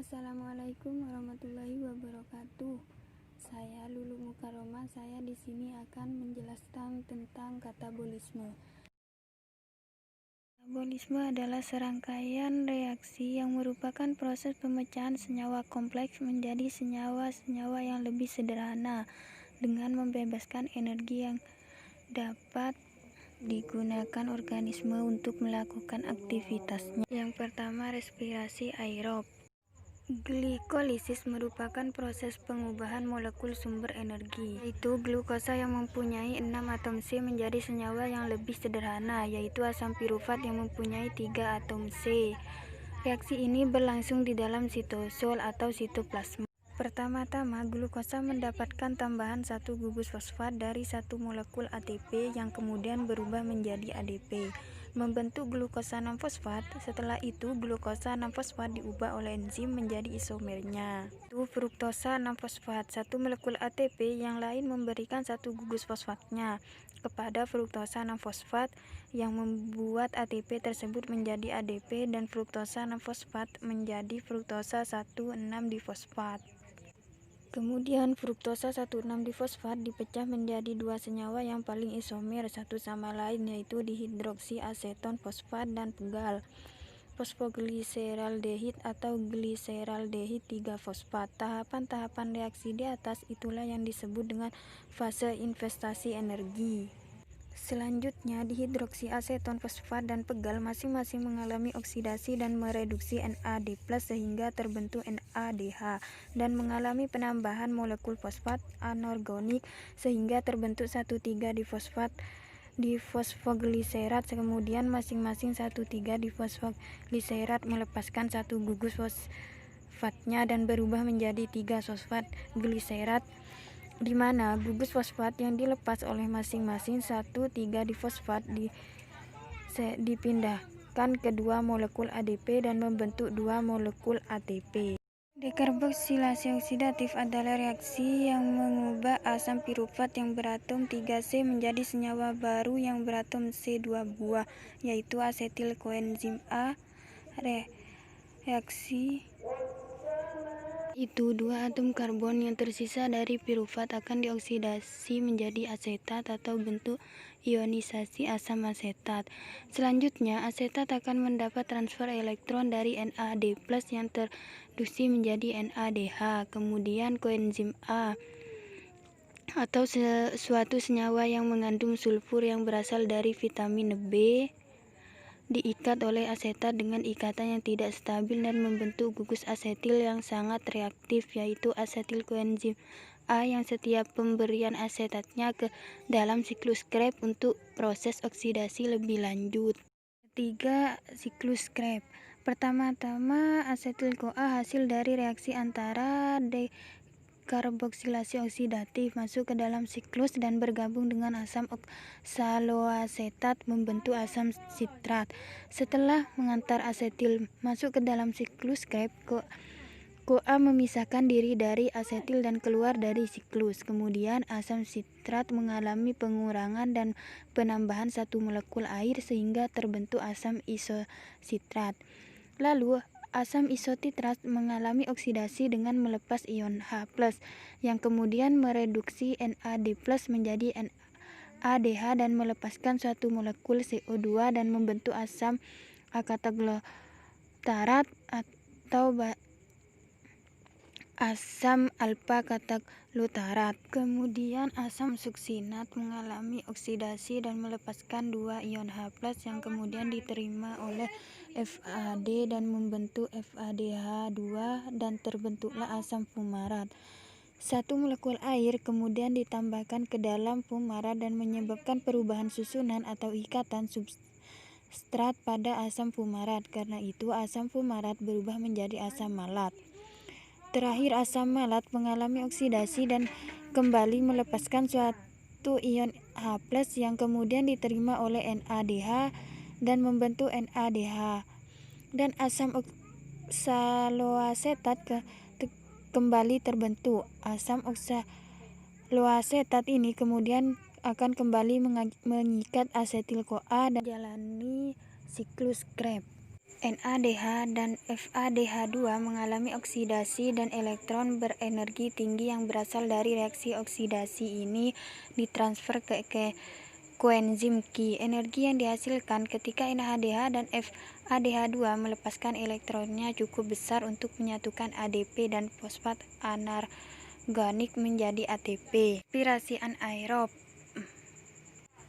Assalamualaikum warahmatullahi wabarakatuh. Saya Lulu Mukaroma. Saya di sini akan menjelaskan tentang katabolisme. Katabolisme adalah serangkaian reaksi yang merupakan proses pemecahan senyawa kompleks menjadi senyawa-senyawa yang lebih sederhana dengan membebaskan energi yang dapat digunakan organisme untuk melakukan aktivitasnya. Yang pertama, respirasi aerob. Glikolisis merupakan proses pengubahan molekul sumber energi, yaitu glukosa yang mempunyai 6 atom C menjadi senyawa yang lebih sederhana, yaitu asam pirufat yang mempunyai 3 atom C. Reaksi ini berlangsung di dalam sitosol atau sitoplasma. Pertama-tama, glukosa mendapatkan tambahan satu gugus fosfat dari satu molekul ATP yang kemudian berubah menjadi ADP, membentuk glukosa 6-fosfat. Setelah itu, glukosa 6-fosfat diubah oleh enzim menjadi isomernya, itu fruktosa 6-fosfat. Satu molekul ATP yang lain memberikan satu gugus fosfatnya kepada fruktosa 6-fosfat yang membuat ATP tersebut menjadi ADP dan fruktosa 6-fosfat menjadi fruktosa 1,6-difosfat. Kemudian fruktosa 1,6-difosfat dipecah menjadi dua senyawa yang paling isomer satu sama lain, yaitu dihidroksiaseton fosfat dan pegal fosfogliseraldehid atau gliseraldehid 3-fosfat. Tahapan-tahapan reaksi di atas itulah yang disebut dengan fase investasi energi. Selanjutnya, dihidroksiaseton fosfat dan pegal masing-masing mengalami oksidasi dan mereduksi NAD+ sehingga terbentuk NADH, dan mengalami penambahan molekul fosfat anorganik sehingga terbentuk 1,3-difosfat difosfogliserat. Kemudian masing-masing 1,3-difosfogliserat melepaskan satu gugus fosfatnya dan berubah menjadi 3-fosfat gliserat, di mana gugus fosfat yang dilepas oleh masing-masing 1,3-difosfat dipindahkan ke dua molekul ADP dan membentuk dua molekul ATP. Dekarboksilasi oksidatif adalah reaksi yang mengubah asam pirufat yang beratom 3C menjadi senyawa baru yang beratom C 2 buah, yaitu asetil koenzim A. Reaksi itu, dua atom karbon yang tersisa dari pirufat akan dioksidasi menjadi asetat atau bentuk ionisasi asam asetat. Selanjutnya, asetat akan mendapat transfer elektron dari NAD+ yang terreduksi menjadi NADH. Kemudian koenzim A atau suatu senyawa yang mengandung sulfur yang berasal dari vitamin B diikat oleh asetat dengan ikatan yang tidak stabil dan membentuk gugus asetil yang sangat reaktif, yaitu asetil koenzim A yang setiap pemberian asetatnya ke dalam siklus Krebs untuk proses oksidasi lebih lanjut. Ketiga, siklus Krebs. Pertama-tama, asetil-CoA hasil dari reaksi antara dekarboksilasi oksidatif masuk ke dalam siklus dan bergabung dengan asam oksaloasetat membentuk asam sitrat. Setelah mengantar asetil masuk ke dalam siklus Krebs, CoA memisahkan diri dari asetil dan keluar dari siklus. Kemudian asam sitrat mengalami pengurangan dan penambahan satu molekul air sehingga terbentuk asam isositrat. Lalu asam isotitrat mengalami oksidasi dengan melepas ion H+, yang kemudian mereduksi NAD+ menjadi NADH dan melepaskan suatu molekul CO2 dan membentuk asam akataglotarat atau asam alpha-kataglutarat. Kemudian asam suksinat mengalami oksidasi dan melepaskan dua ion H+ yang kemudian diterima oleh FAD dan membentuk FADH2 dan terbentuklah asam fumarat. Satu molekul air kemudian ditambahkan ke dalam fumarat dan menyebabkan perubahan susunan atau ikatan substrat pada asam fumarat. Karena itu asam fumarat berubah menjadi asam malat. Terakhir, asam malat mengalami oksidasi dan kembali melepaskan suatu ion H+ yang kemudian diterima oleh NADH dan membentuk NADH. Dan asam oksaloasetat kembali terbentuk. Asam oksaloasetat ini kemudian akan kembali mengikat asetil-CoA dan menjalani siklus Krebs. NADH dan FADH2 mengalami oksidasi dan elektron berenergi tinggi yang berasal dari reaksi oksidasi ini ditransfer ke koenzim Qi. Energi yang dihasilkan ketika NADH dan FADH2 melepaskan elektronnya cukup besar untuk menyatukan ADP dan fosfat anorganik menjadi ATP. Respirasi anaerob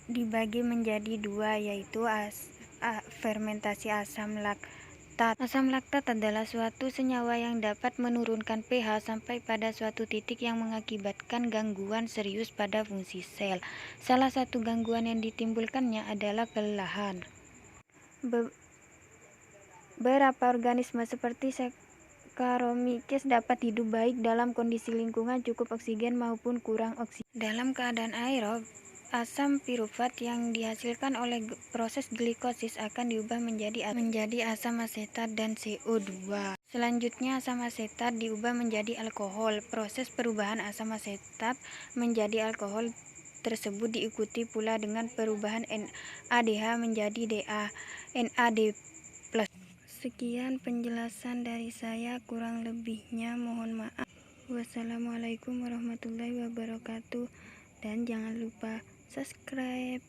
dibagi menjadi dua, yaitu fermentasi asam laktat. Asam laktat adalah suatu senyawa yang dapat menurunkan pH sampai pada suatu titik yang mengakibatkan gangguan serius pada fungsi sel. Salah satu gangguan yang ditimbulkannya adalah kelelahan. Beberapa organisme seperti Saccharomyces dapat hidup baik dalam kondisi lingkungan cukup oksigen maupun kurang oksigen. Dalam keadaan aerob, asam pirufat yang dihasilkan oleh proses glikosis akan diubah menjadi asam asetat dan CO2. Selanjutnya, asam asetat diubah menjadi alkohol. Proses perubahan asam asetat menjadi alkohol tersebut diikuti pula dengan perubahan NADH menjadi NAD+. Sekian penjelasan dari saya, kurang lebihnya mohon maaf. Wassalamualaikum warahmatullahi wabarakatuh, dan jangan lupa subscribe.